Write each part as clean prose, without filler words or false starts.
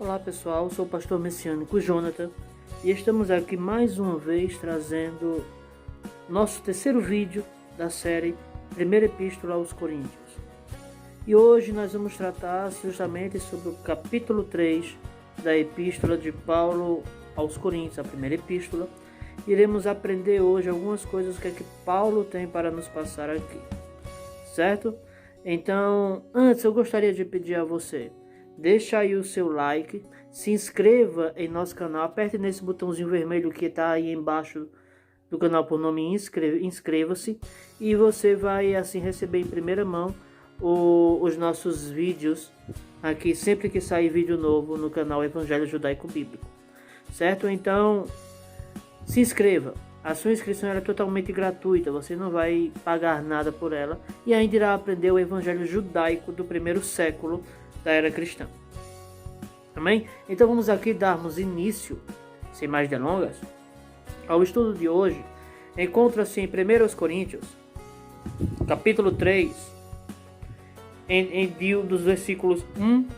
Olá pessoal, sou o pastor messiânico Jonathan e estamos aqui mais uma vez trazendo nosso terceiro vídeo da série Primeira Epístola aos Coríntios. E hoje nós vamos tratar justamente sobre o capítulo 3 da Epístola de Paulo aos Coríntios, a primeira epístola. Iremos aprender hoje algumas coisas que Paulo tem para nos passar aqui, certo? Então, antes eu gostaria de pedir a você, deixa aí o seu like, se inscreva em nosso canal, aperte nesse botãozinho vermelho que está aí embaixo do canal por nome inscreva-se, e você vai assim receber em primeira mão os nossos vídeos aqui sempre que sair vídeo novo no canal Evangelho Judaico Bíblico, certo? Então se inscreva, a sua inscrição é totalmente gratuita, você não vai pagar nada por ela e ainda irá aprender o Evangelho Judaico do primeiro século da era cristã. Amém? Então vamos aqui darmos início, sem mais delongas, ao estudo de hoje. Encontra-se em 1 Coríntios, capítulo 3, dos versículos 1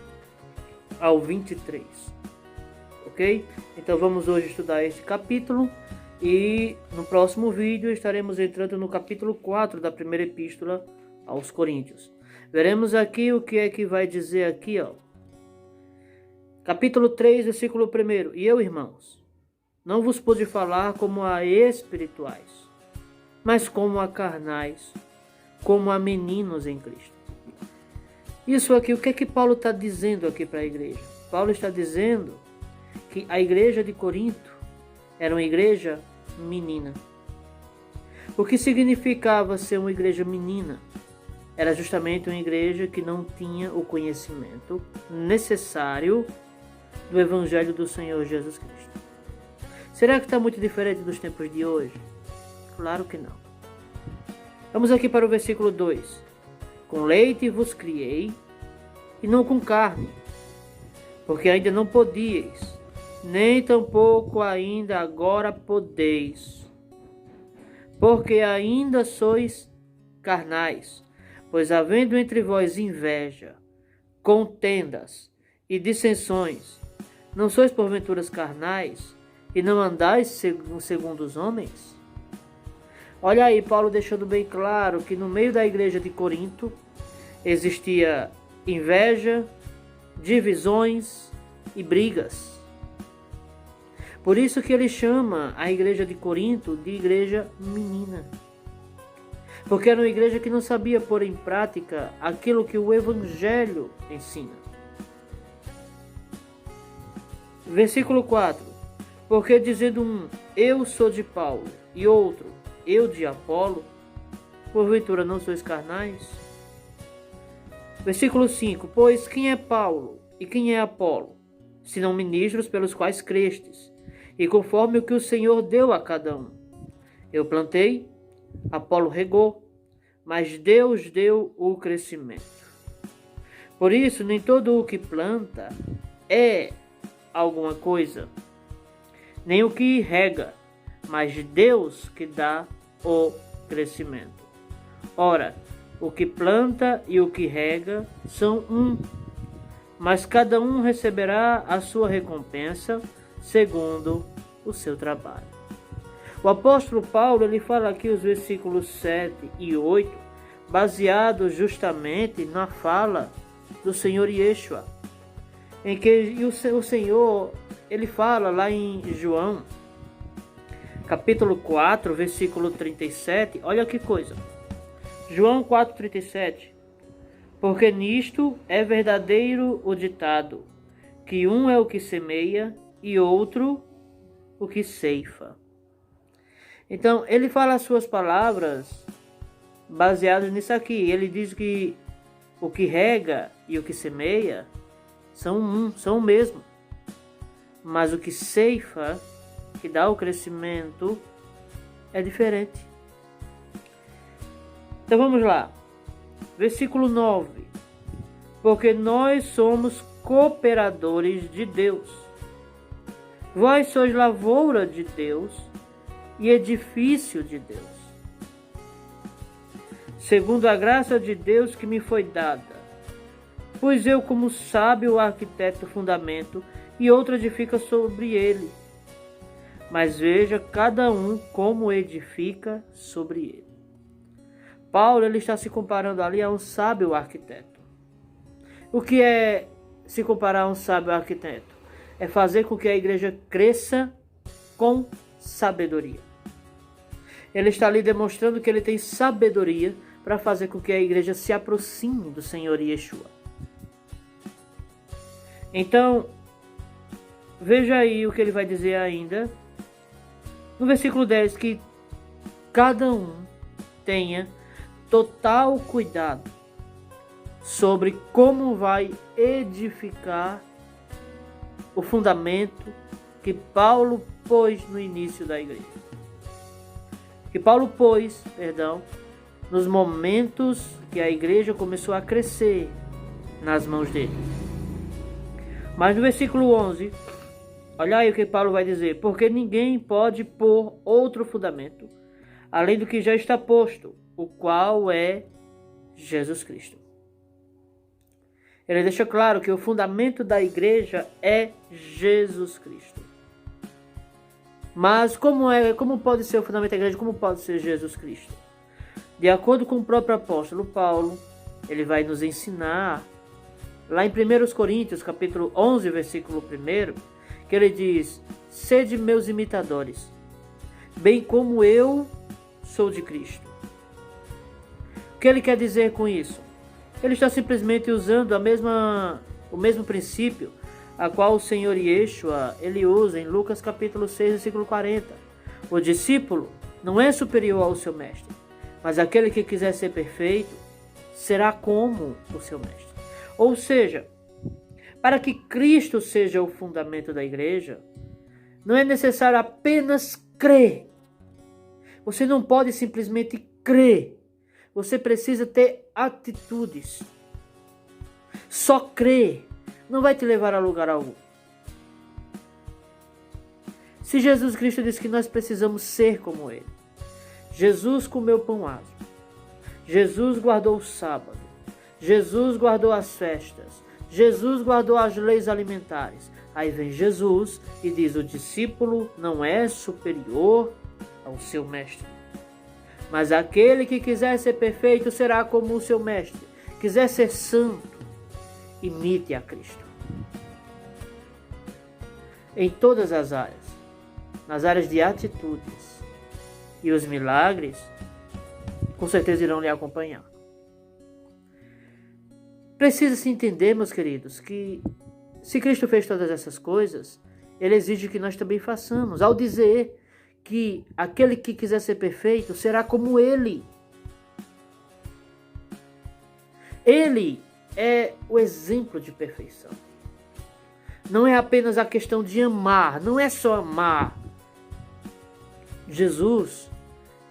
ao 23. Ok? Então vamos hoje estudar este capítulo e no próximo vídeo estaremos entrando no capítulo 4 da primeira epístola aos Coríntios. Veremos aqui o que é que vai dizer aqui, ó. Capítulo 3, versículo 1. E eu, irmãos, não vos pude falar como a espirituais, mas como a carnais, como a meninos em Cristo. Isso aqui, o que é que Paulo está dizendo aqui para a igreja? Paulo está dizendo que a igreja de Corinto era uma igreja menina. O que significava ser uma igreja menina? Era justamente uma igreja que não tinha o conhecimento necessário do Evangelho do Senhor Jesus Cristo. Será que está muito diferente dos tempos de hoje? Claro que não. Vamos aqui para o versículo 2. Com leite vos criei, e não com carne, porque ainda não podíeis, nem tampouco ainda agora podeis, porque ainda sois carnais. Pois havendo entre vós inveja, contendas e dissensões, não sois porventura carnais e não andais segundo os homens? Olha aí, Paulo deixando bem claro que no meio da igreja de Corinto existia inveja, divisões e brigas. Por isso que ele chama a igreja de Corinto de igreja menina. Porque era uma igreja que não sabia pôr em prática aquilo que o Evangelho ensina. Versículo 4. Porque dizendo um, eu sou de Paulo, e outro, eu de Apolo, porventura não sois carnais? Versículo 5. Pois quem é Paulo e quem é Apolo, senão ministros pelos quais crestes, e conforme o que o Senhor deu a cada um? Eu plantei, Apolo regou, mas Deus deu o crescimento. Por isso, nem todo o que planta é alguma coisa, nem o que rega, mas Deus que dá o crescimento. Ora, o que planta e o que rega são um, mas cada um receberá a sua recompensa segundo o seu trabalho. O apóstolo Paulo, ele fala aqui os versículos 7 e 8, baseados justamente na fala do Senhor Yeshua, em que o Senhor, ele fala lá em João, capítulo 4, versículo 37, olha que coisa, João 4, 37, porque nisto é verdadeiro o ditado, que um é o que semeia e outro o que ceifa. Então, ele fala as suas palavras baseadas nisso aqui. Ele diz que o que rega e o que semeia são o mesmo. Mas o que ceifa, que dá o crescimento, é diferente. Então vamos lá. Versículo 9. Porque nós somos cooperadores de Deus. Vós sois lavoura de Deus e edifício de Deus, segundo a graça de Deus que me foi dada. Pois eu, como sábio arquiteto, fundamento, e outro edifica sobre ele. Mas veja cada um como edifica sobre ele. Paulo ele está se comparando ali a um sábio arquiteto. O que é se comparar a um sábio arquiteto? É fazer com que a igreja cresça com sabedoria. Ele está ali demonstrando que ele tem sabedoria para fazer com que a igreja se aproxime do Senhor Yeshua. Então, veja aí o que ele vai dizer ainda. No versículo 10, que cada um tenha total cuidado sobre como vai edificar o fundamento que Paulo pôs no início da igreja. Que Paulo pôs, nos momentos que a igreja começou a crescer nas mãos dele. Mas no versículo 11, olha aí o que Paulo vai dizer. Porque ninguém pode pôr outro fundamento, além do que já está posto, o qual é Jesus Cristo. Ele deixa claro que o fundamento da igreja é Jesus Cristo. Mas como pode ser o fundamento da igreja? Como pode ser Jesus Cristo? De acordo com o próprio apóstolo Paulo, ele vai nos ensinar, lá em 1 Coríntios, capítulo 11, versículo 1, que ele diz: sede meus imitadores, bem como eu sou de Cristo. O que ele quer dizer com isso? Ele está simplesmente usando o mesmo princípio a qual o Senhor Yeshua ele usa em Lucas capítulo 6, versículo 40. O discípulo não é superior ao seu mestre, mas aquele que quiser ser perfeito será como o seu mestre. Ou seja, para que Cristo seja o fundamento da igreja, não é necessário apenas crer. Você não pode simplesmente crer. Você precisa ter atitudes. Só crer não vai te levar a lugar algum. Se Jesus Cristo diz que nós precisamos ser como Ele. Jesus comeu pão asmo. Jesus guardou o sábado. Jesus guardou as festas. Jesus guardou as leis alimentares. Aí vem Jesus e diz: o discípulo não é superior ao seu mestre. Mas aquele que quiser ser perfeito será como o seu mestre. Quiser ser santo, imite a Cristo. Em todas as áreas. Nas áreas de atitudes. E os milagres, com certeza irão lhe acompanhar. Precisa-se entender, meus queridos, que se Cristo fez todas essas coisas, Ele exige que nós também façamos. Ao dizer que aquele que quiser ser perfeito será como Ele. Ele é o exemplo de perfeição. Não é apenas a questão de amar, não é só amar. Jesus,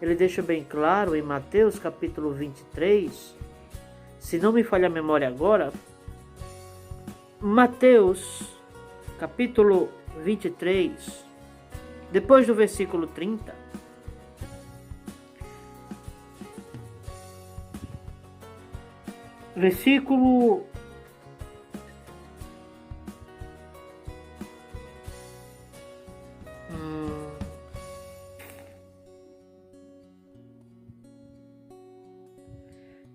ele deixa bem claro em Mateus capítulo 23, se não me falha a memória agora, Mateus capítulo 23, depois do versículo 30, versículo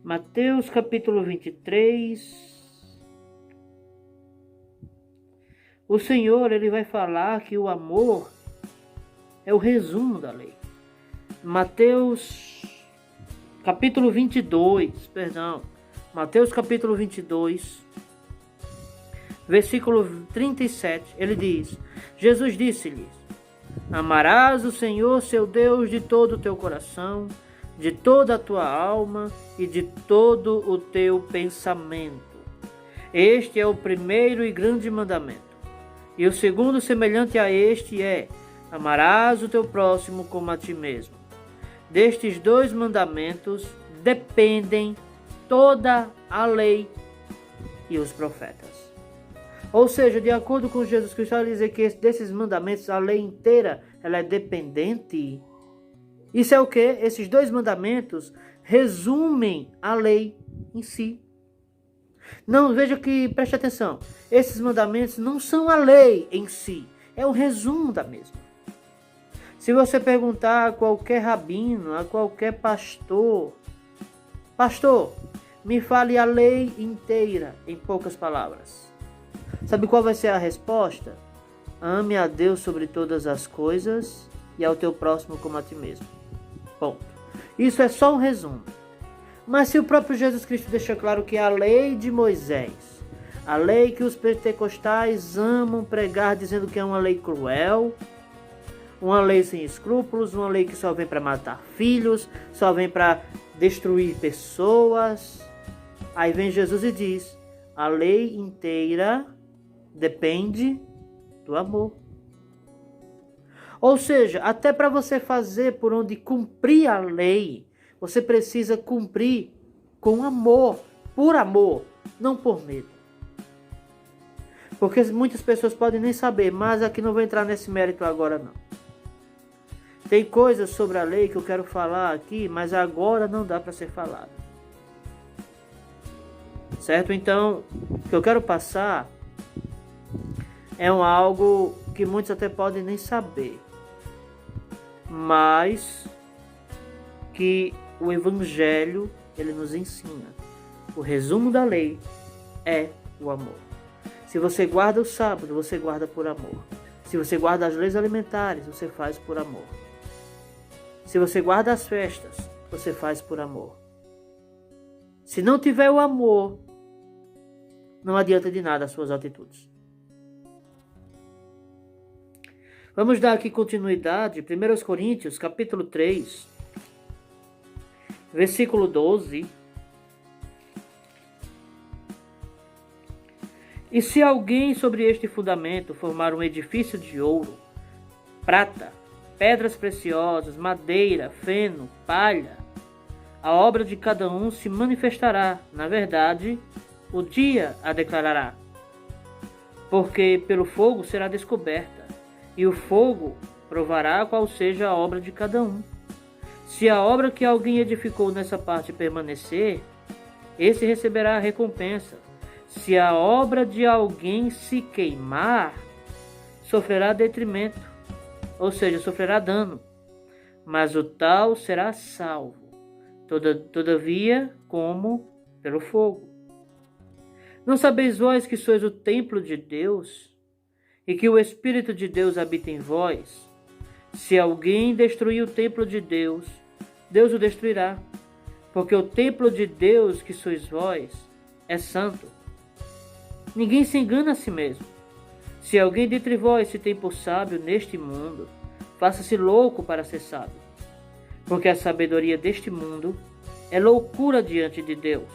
Mateus capítulo 23, o Senhor ele vai falar que o amor é o resumo da lei. Mateus capítulo 22, Mateus capítulo 22, versículo 37, ele diz: Jesus disse-lhes: amarás o Senhor seu Deus de todo o teu coração, de toda a tua alma e de todo o teu pensamento. Este é o primeiro e grande mandamento. E o segundo, semelhante a este, é: amarás o teu próximo como a ti mesmo. Destes dois mandamentos dependem toda a lei e os profetas. Ou seja, de acordo com Jesus Cristo, ele diz que desses mandamentos a lei inteira ela é dependente. Isso é o que? Esses dois mandamentos resumem a lei em si. Não, veja que, preste atenção, esses mandamentos não são a lei em si, é um resumo da mesma. Se você perguntar a qualquer rabino, a qualquer pastor, me fale a lei inteira em poucas palavras. Sabe qual vai ser a resposta? Ame a Deus sobre todas as coisas e ao teu próximo como a ti mesmo. Ponto. Isso é só um resumo. Mas se o próprio Jesus Cristo deixa claro que a lei de Moisés, a lei que os pentecostais amam pregar dizendo que é uma lei cruel, uma lei sem escrúpulos, uma lei que só vem para matar filhos, só vem para destruir pessoas. Aí vem Jesus e diz, a lei inteira depende do amor. Ou seja, até para você fazer por onde cumprir a lei, você precisa cumprir com amor, por amor, não por medo. Porque muitas pessoas podem nem saber, mas aqui não vou entrar nesse mérito agora não. Tem coisas sobre a lei que eu quero falar aqui, mas agora não dá para ser falado. Certo? Então, o que eu quero passar é algo que muitos até podem nem saber, mas que o Evangelho ele nos ensina. O resumo da lei é o amor. Se você guarda o sábado, você guarda por amor. Se você guarda as leis alimentares, você faz por amor. Se você guarda as festas, você faz por amor. Se não tiver o amor, não adianta de nada as suas atitudes. Vamos dar aqui continuidade, 1 Coríntios, capítulo 3, versículo 12. E se alguém sobre este fundamento formar um edifício de ouro, prata, pedras preciosas, madeira, feno, palha, a obra de cada um se manifestará. Na verdade, o dia a declarará. Porque pelo fogo será descoberta, e o fogo provará qual seja a obra de cada um. Se a obra que alguém edificou nessa parte permanecer, esse receberá a recompensa. Se a obra de alguém se queimar, sofrerá detrimento, ou seja, sofrerá dano, mas o tal será salvo, todavia como pelo fogo. Não sabeis vós que sois o templo de Deus, e que o Espírito de Deus habita em vós? Se alguém destruir o templo de Deus, Deus o destruirá, porque o templo de Deus que sois vós é santo. Ninguém se engana a si mesmo. Se alguém dentre vós se tem por sábio neste mundo, faça-se louco para ser sábio, porque a sabedoria deste mundo é loucura diante de Deus,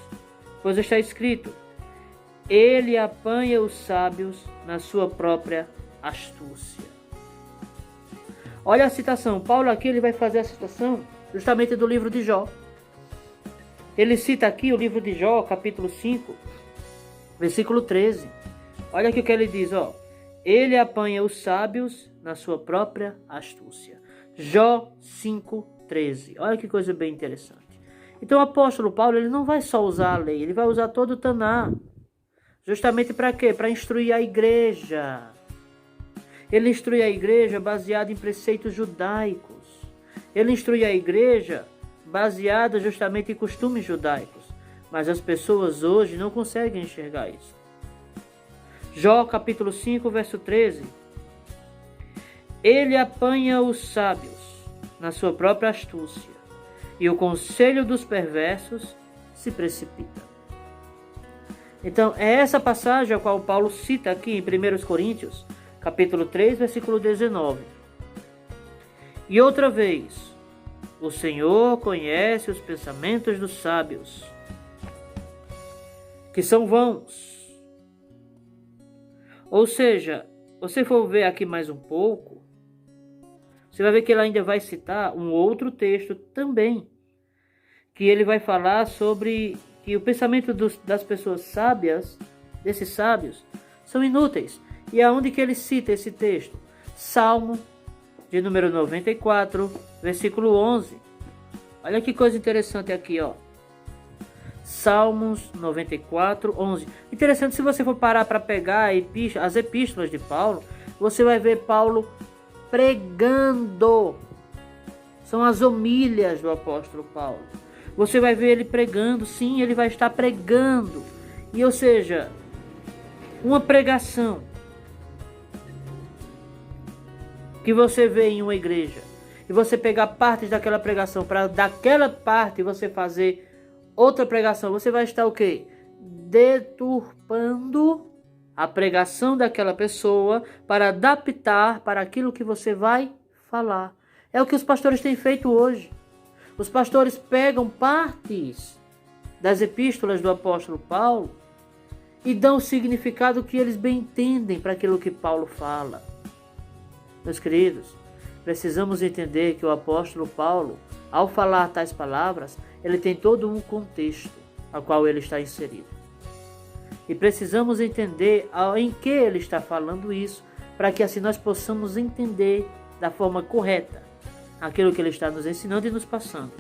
pois está escrito, ele apanha os sábios na sua própria astúcia. Olha a citação, Paulo aqui ele vai fazer a citação justamente do livro de Jó. Ele cita aqui o livro de Jó, capítulo 5, versículo 13. Olha aqui o que ele diz, ó. Ele apanha os sábios na sua própria astúcia. Jó 5:13. Olha que coisa bem interessante. Então o apóstolo Paulo ele não vai só usar a lei, ele vai usar todo o Taná. Justamente para quê? Para instruir a igreja. Ele instrui a igreja baseado em preceitos judaicos. Ele instrui a igreja baseada justamente em costumes judaicos. Mas as pessoas hoje não conseguem enxergar isso. Jó capítulo 5, verso 13. Ele apanha os sábios na sua própria astúcia, e o conselho dos perversos se precipita. Então, é essa passagem a qual Paulo cita aqui em 1 Coríntios, capítulo 3, versículo 19. E outra vez, o Senhor conhece os pensamentos dos sábios, que são vãos. Ou seja, você for ver aqui mais um pouco, você vai ver que ele ainda vai citar um outro texto também, que ele vai falar sobre que o pensamento das pessoas sábias, desses sábios, são inúteis. E aonde que ele cita esse texto? Salmo de número 94, versículo 11. Olha que coisa interessante aqui, ó. Salmos 94, 11. Interessante, se você for parar para pegar as epístolas de Paulo, você vai ver Paulo pregando. São as homílias do apóstolo Paulo. Você vai ver ele pregando, sim, ele vai estar pregando. E ou seja, uma pregação que você vê em uma igreja, e você pegar partes daquela pregação, para daquela parte você fazer outra pregação, você vai estar o quê? Deturpando a pregação daquela pessoa para adaptar para aquilo que você vai falar. É o que os pastores têm feito hoje. Os pastores pegam partes das epístolas do apóstolo Paulo e dão o significado que eles bem entendem para aquilo que Paulo fala. Meus queridos, precisamos entender que o apóstolo Paulo, ao falar tais palavras, ele tem todo um contexto ao qual ele está inserido. E precisamos entender em que ele está falando isso, para que assim nós possamos entender da forma correta aquilo que ele está nos ensinando e nos passando.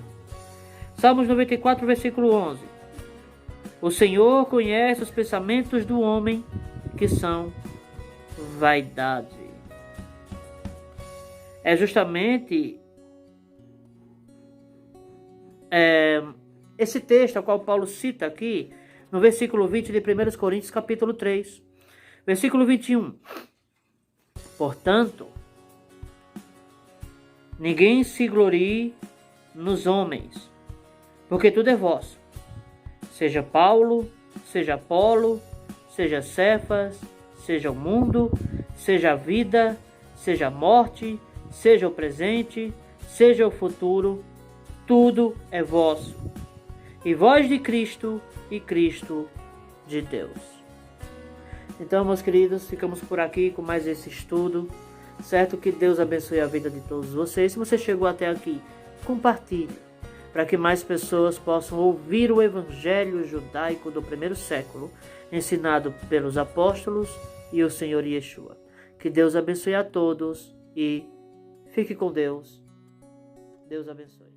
Salmos 94, versículo 11. O Senhor conhece os pensamentos do homem, que são vaidade. É justamente esse texto ao qual Paulo cita aqui, no versículo 20 de 1 Coríntios, capítulo 3. Versículo 21. Portanto, ninguém se glorie nos homens, porque tudo é vosso. Seja Paulo, seja Apolo, seja Cefas, seja o mundo, seja a vida, seja a morte, seja o presente, seja o futuro, tudo é vosso. E vós de Cristo, e Cristo de Deus. Então, meus queridos, ficamos por aqui com mais esse estudo. Certo? Que Deus abençoe a vida de todos vocês. Se você chegou até aqui, compartilhe, para que mais pessoas possam ouvir o Evangelho judaico do primeiro século, ensinado pelos apóstolos e o Senhor Yeshua. Que Deus abençoe a todos e fique com Deus. Deus abençoe.